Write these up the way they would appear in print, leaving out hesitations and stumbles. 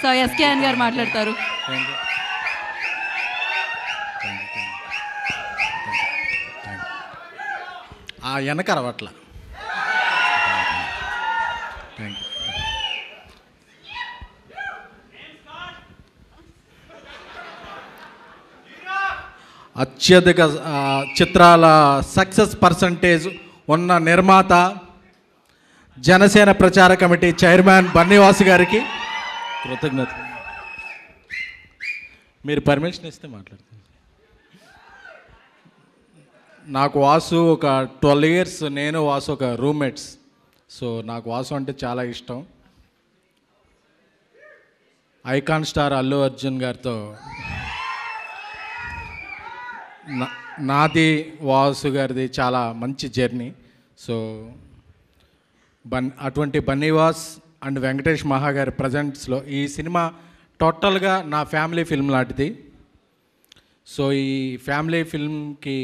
So SKN గారు మాట్లాడతారు. వెనక రవట్ల అత్యధిక చిత్రాల సక్సెస్ పర్సంటేజ్ ఉన్న నిర్మాత, జనసేన ప్రచార కమిటీ చైర్మన్ బన్నీవాసు గారికి కృతజ్ఞత. మీరు పర్మిషన్ ఇస్తే మాట్లాడతాను. నాకు వాసు ఒక 12 years, నేను వాసు ఒక రూమ్మేట్స్. సో నాకు వాసు అంటే చాలా ఇష్టం. ఐకాన్ స్టార్ అల్లు అర్జున్ గారితో నాది వాసు గారిది చాలా మంచి జర్నీ. సో అటువంటి బన్నీవాస్ అండ్ వెంకటేష్ మహా గారి ప్రజెంట్స్లో ఈ సినిమా టోటల్గా నా ఫ్యామిలీ ఫిల్మ్ లాంటిది. సో ఈ ఫ్యామిలీ ఫిల్మ్కి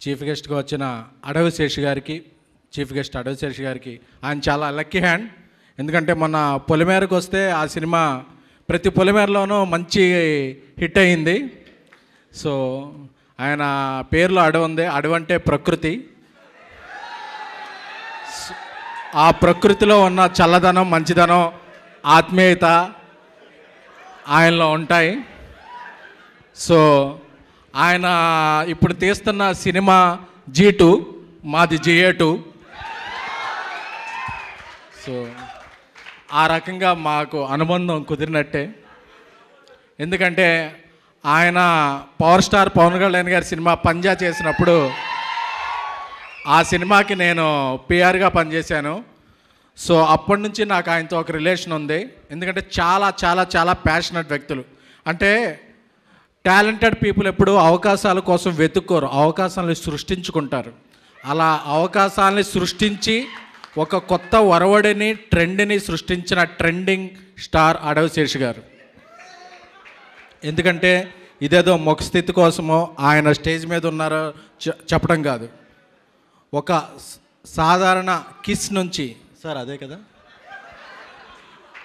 చీఫ్ గెస్ట్గా వచ్చిన అడవి శేషి గారికి, చీఫ్ గెస్ట్ అడవి శేషి గారికి ఆయన చాలా లక్కీ హ్యాండ్. ఎందుకంటే మొన్న పొలిమేరకు వస్తే ఆ సినిమా ప్రతి పొలిమేరలోనూ మంచి హిట్ అయింది. సో ఆయన పేరులో అడవి ఉంది. అడవి అంటే ప్రకృతి. ఆ ప్రకృతిలో ఉన్న చల్లదనం, మంచిదనం, ఆత్మీయత ఆయనలో ఉంటాయి. సో ఆయన ఇప్పుడు తీస్తున్న సినిమా G2, మాది GA2. సో ఆ రకంగా మాకు అనుబంధం కుదిరినట్టే. ఎందుకంటే ఆయన పవర్ స్టార్ పవన్ కళ్యాణ్ గారి సినిమా పంజా చేసినప్పుడు ఆ సినిమాకి నేను పిఆర్గా పనిచేశాను. సో అప్పటి నుంచి నాకు ఆయనతో ఒక రిలేషన్ ఉంది. ఎందుకంటే చాలా చాలా చాలా ప్యాషనెట్ వ్యక్తులు. అంటే టాలెంటెడ్ పీపుల్ ఎప్పుడు అవకాశాల కోసం వెతుక్కోరు, అవకాశాలను సృష్టించుకుంటారు. అలా అవకాశాలని సృష్టించి ఒక కొత్త ఒరవడిని, ట్రెండ్ని సృష్టించిన ట్రెండింగ్ స్టార్ అడవి శేషి గారు. ఎందుకంటే ఇదేదో ముఖ స్థితి కోసమో ఆయన స్టేజ్ మీద ఉన్నారో చెప్పడం కాదు. ఒక సాధారణ కిస్ నుంచి, సార్ అదే కదా,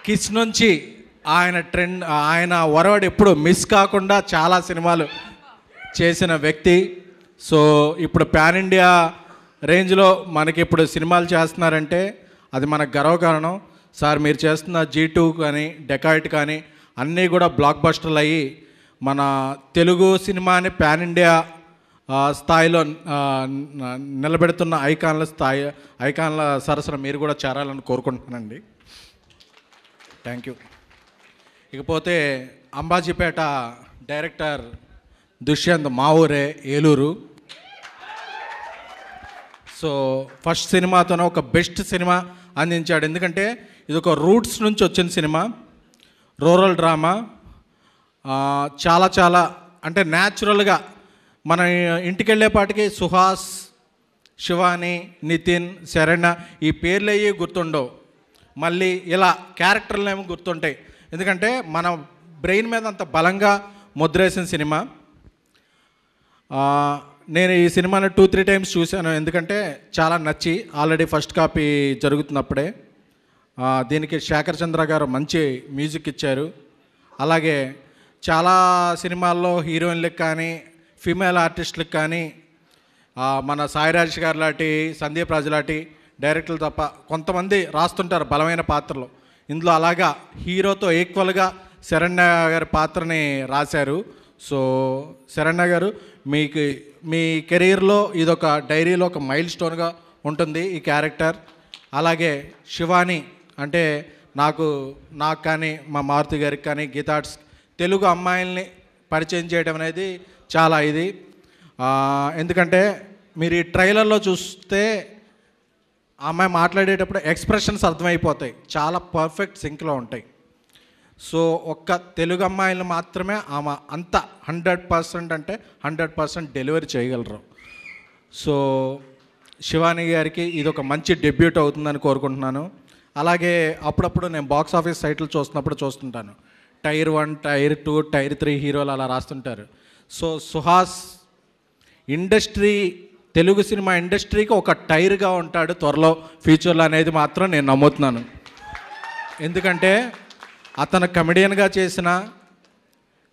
కిస్ నుంచి ఆయన ఒరవడి ఎప్పుడు మిస్ కాకుండా చాలా సినిమాలు చేసిన వ్యక్తి. సో ఇప్పుడు పాన్ ఇండియా రేంజ్లో మనకి ఇప్పుడు సినిమాలు చేస్తున్నారంటే అది మనకు గర్వకారణం. సార్ మీరు చేస్తున్న G2 కానీ డెకాయిట్ కానీ అన్నీ కూడా బ్లాక్ బస్టర్లు అయ్యి మన తెలుగు సినిమాని పాన్ ఇండియా స్థాయిలో నిలబెడుతున్న ఐకాన్ల సరసన మీరు కూడా చేరాలని కోరుకుంటున్నానండి. Thank you. ఇకపోతే అంబాజీపేట డైరెక్టర్ దుష్యంత్, మా ఊరే, ఏలూరు. సో ఫస్ట్ సినిమాతోనే ఒక బెస్ట్ సినిమా అందించాడు. ఎందుకంటే ఇది ఒక రూట్స్ నుంచి వచ్చిన సినిమా, రూరల్ డ్రామా. చాలా చాలా అంటే న్యాచురల్గా మన ఇంటికి వెళ్ళేపాటికి సుహాస్, శివాని, నితిన్, శరణ్య ఈ పేర్లు అయ్యి గుర్తుండవు. మళ్ళీ ఇలా క్యారెక్టర్లు ఏమో గుర్తుంటాయి. ఎందుకంటే మన బ్రెయిన్ మీద అంత బలంగా ముద్రేసిన సినిమా. నేను ఈ సినిమాని 2-3 times చూశాను. ఎందుకంటే చాలా నచ్చి, ఆల్రెడీ ఫస్ట్ కాపీ జరుగుతున్నప్పుడే. దీనికి శేఖర్ చంద్ర గారు మంచి మ్యూజిక్ ఇచ్చారు. అలాగే చాలా సినిమాల్లో హీరోయిన్లకు కానీ ఫీమేల్ ఆర్టిస్టులకు కానీ మన సాయిరాజ్ గారు లాంటి, సందీప్ రాజు లాంటి డైరెక్టర్లు తప్ప కొంతమంది రాస్తుంటారు బలమైన పాత్రలు. ఇందులో అలాగా హీరోతో ఈక్వల్గా శరణ్య గారి పాత్రని రాశారు. సో శరణ్య గారు మీకు మీ కెరీర్లో ఇదొక డైరీలో ఒక మైల్ స్టోన్గా ఉంటుంది ఈ క్యారెక్టర్. అలాగే శివాని అంటే నాకు కానీ మా మారుతి గారికి కానీ గీతార్ట్స్ తెలుగు అమ్మాయిల్ని పరిచయం చేయడం అనేది చాలా ఇది. ఎందుకంటే మీరు ఈ ట్రైలర్లో చూస్తే ఆ అమ్మాయి మాట్లాడేటప్పుడు ఎక్స్ప్రెషన్స్ అర్థమైపోతాయి, చాలా పర్ఫెక్ట్ సింక్లో ఉంటాయి. సో ఒక్క తెలుగు అమ్మాయిలు మాత్రమే ఆమె అంత 100% అంటే 100% డెలివరీ చేయగలరు. సో శివాని గారికి ఇది ఒక మంచి డెబ్యూట్ అవుతుందని కోరుకుంటున్నాను. అలాగే అప్పుడప్పుడు నేను బాక్స్ ఆఫీస్ సైట్లు చూస్తుంటాను. Tier 1, Tier 2, Tier 3 హీరోలు అలా రాస్తుంటారు. సో సుహాస్ తెలుగు సినిమా ఇండస్ట్రీకి ఒక టైర్గా ఉంటాడు త్వరలో ఫ్యూచర్లో అనేది మాత్రం నేను నమ్ముతున్నాను. ఎందుకంటే అతను కమెడియన్గా చేసిన,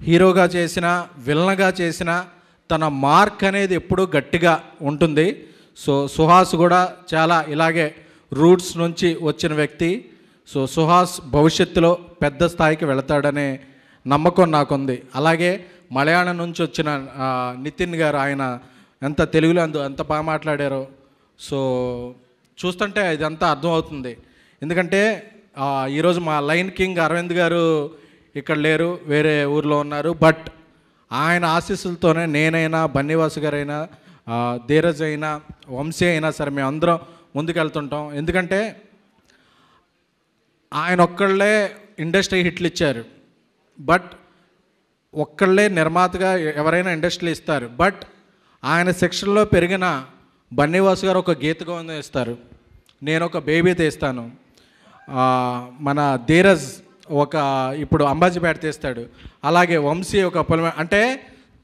హీరోగా చేసిన, విలన్గా చేసిన తన మార్క్ అనేది ఎప్పుడూ గట్టిగా ఉంటుంది. సో సుహాస్ కూడా చాలా ఇలాగే రూట్స్ నుంచి వచ్చిన వ్యక్తి. సో సుహాస్ భవిష్యత్తులో పెద్ద స్థాయికి వెళతాడనే నమ్మకం నాకుంది. అలాగే మలయాళం నుంచి వచ్చిన నితిన్ గారు, ఆయన ఎంత తెలుగులో ఎంత బాగా మాట్లాడారో. సో చూస్తుంటే ఇదంతా అర్థమవుతుంది. ఎందుకంటే ఈరోజు మా లైన్ కింగ్ అరవింద్ గారు ఇక్కడ లేరు, వేరే ఊర్లో ఉన్నారు. బట్ ఆయన ఆశీస్సులతోనే నేనైనా, బన్నీవాసు గారైనా, ధీరజ్ అయినా, వంశీ అయినా సరే మేమందరం ముందుకెళ్తుంటాం. ఎందుకంటే ఆయన ఒక్కళ్ళే ఇండస్ట్రీ హిట్లు ఇచ్చారు. బట్ ఒక్కళ్ళే నిర్మాతగా ఎవరైనా ఇండస్ట్రీలు ఇస్తారు. బట్ ఆయన సెక్షన్లో పెరిగిన బన్నీవాసు గారు ఒక గీత గోవిందం ఇస్తారు, నేను ఒక బేబీ తీస్తాను. మన ధీరజ్ ఒక ఇప్పుడు అంబాజీపేట తీస్తాడు. అలాగే వంశీ ఒక అంటే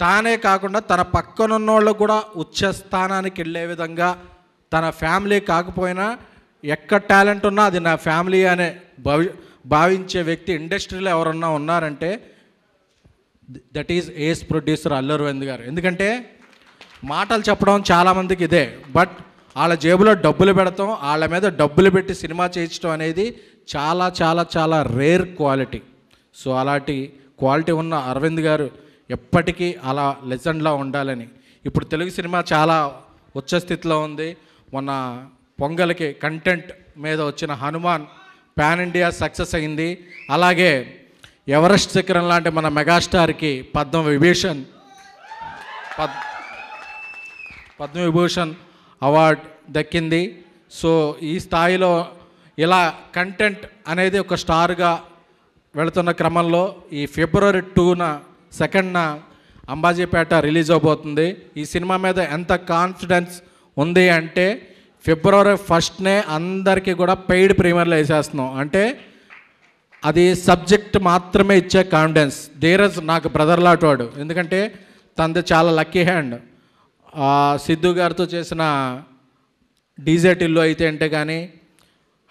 తానే కాకుండా తన పక్కనున్న వాళ్ళు కూడా ఉచ్చ స్థానానికి వెళ్ళే విధంగా, తన ఫ్యామిలీ కాకపోయినా ఎక్కడ టాలెంట్ ఉన్నా అది నా ఫ్యామిలీ అనే భావించే వ్యక్తి ఇండస్ట్రీలో ఎవరన్నా ఉన్నారంటే that is ace producer Allu Aravind గారు. ఎందుకంటే మాటలు చెప్పడం చాలామందికి ఇదే, బట్ వాళ్ళ జేబులో డబ్బులు పెడతాం, వాళ్ళ మీద డబ్బులు పెట్టి సినిమా చేయించడం అనేది చాలా చాలా చాలా రేర్ క్వాలిటీ. సో అలాంటి క్వాలిటీ ఉన్న అరవింద్ గారు ఎప్పటికీ అలా లెజెండ్లా ఉండాలని. ఇప్పుడు తెలుగు సినిమా చాలా ఉచ్చ స్థితిలో ఉంది. మొన్న పొంగల్కి కంటెంట్ మీద వచ్చిన హనుమాన్ పాన్ ఇండియా సక్సెస్ అయింది. అలాగే ఎవరెస్ట్ శిఖరం లాంటి మన మెగాస్టార్కి పద్మవిభూషణ్ అవార్డ్ దక్కింది. సో ఈ స్థాయిలో ఇలా కంటెంట్ అనేది ఒక స్టార్గా వెళుతున్న క్రమంలో ఈ ఫిబ్రవరి 2న అంబాజీపేట రిలీజ్ అవబోతుంది. ఈ సినిమా మీద ఎంత కాన్ఫిడెన్స్ ఉంది అంటే ఫిబ్రవరి 1నే అందరికీ కూడా పెయిడ్ ప్రీమియర్లు వేసేస్తున్నాం. అంటే అది సబ్జెక్ట్ మాత్రమే ఇచ్చే కాన్ఫిడెన్స్. ధీరజ్ నాకు బ్రదర్ లాంటి వాడు. ఎందుకంటే తనది చాలా లక్కీ హ్యాండ్. సిద్ధు గారితో చేసిన డీజే టిల్లు అయితే అంటే కానీ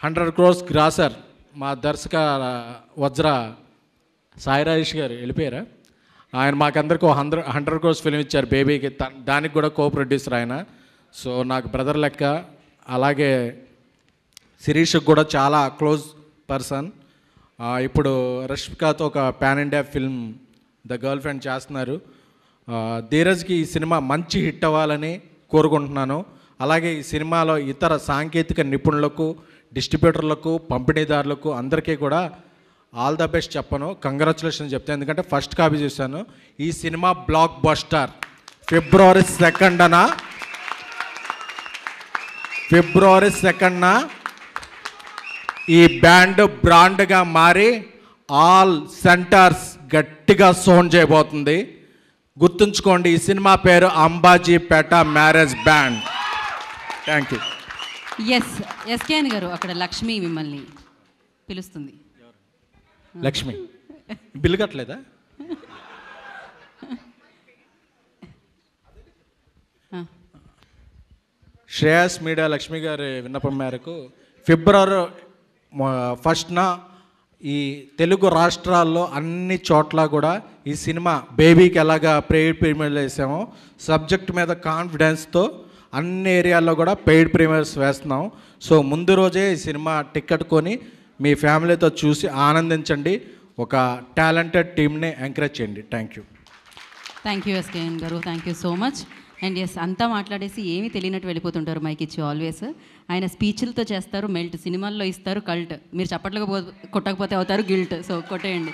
100 crores గ్రాసర్ మా దర్శక వజ్ర సాయి రాజేష్ గారు వెళ్ళిపోయారా, ఆయన మాకందరికీ 100 crores ఫిలిం ఇచ్చారు బేబీకి. దానికి కూడా కో ప్రొడ్యూసర్ ఆయన. సో నాకు బ్రదర్ లెక్క. అలాగే శిరీష్కి కూడా చాలా క్లోజ్ పర్సన్. ఇప్పుడు రష్మికతో ఒక pan India film the girl friend చేస్తున్నారు. ధీరజ్కి ఈ సినిమా మంచి హిట్ అవ్వాలని కోరుకుంటున్నాను. అలాగే ఈ సినిమాలో ఇతర సాంకేతిక నిపుణులకు, డిస్ట్రిబ్యూటర్లకు, పంపిణీదారులకు అందరికీ కూడా ఆల్ ద బెస్ట్ చెప్పను, కంగ్రాచులేషన్ చెప్తాను. ఎందుకంటే ఫస్ట్ కాపీ చూశాను. ఈ సినిమా బ్లాక్ బస్టర్. ఫిబ్రవరి 2న ఈ బ్రాండ్గా మారి ఆల్ సెంటర్స్ గట్టిగా సౌండ్ చేయబోతుంది. గుర్తుంచుకోండి, ఈ సినిమా పేరు Ambajipeta marriage band. Thank you. SKN గారు, అక్కడ లక్ష్మి మిమ్మల్ని పిలుస్తుంది. లక్ష్మి బిల్లు కట్టలేదా? శ్రేయస్ మీడియా లక్ష్మి గారి విన్నపం మేరకు ఫిబ్రవరి 1న ఈ తెలుగు రాష్ట్రాల్లో అన్ని చోట్ల కూడా ఈ సినిమా బేబీకి ఎలాగా పెయిడ్ ప్రీమియర్లు వేసామో సబ్జెక్ట్ మీద కాన్ఫిడెన్స్తో అన్ని ఏరియాల్లో కూడా పెయిడ్ ప్రీమియర్స్ వేస్తున్నాం. సో ముందు రోజే ఈ సినిమా టికెట్ కొని మీ ఫ్యామిలీతో చూసి ఆనందించండి. ఒక టాలెంటెడ్ టీమ్ని ఎంకరేజ్ చేయండి. థ్యాంక్ యూ ఎస్కేఎన్ గారు, thank you so much. And అంతా మాట్లాడేసి ఏమీ తెలియనట్టు వెళ్ళిపోతుంటారు మైక్ ఇచ్చి ఆల్వేస్. ఆయన స్పీచ్లతో చేస్తారు మెల్ట్, సినిమాల్లో ఇస్తారు కల్ట్. మీరు చప్పట్లకు కొట్టకపోతే అవుతారు గిల్ట్. సో కొట్టేయండి.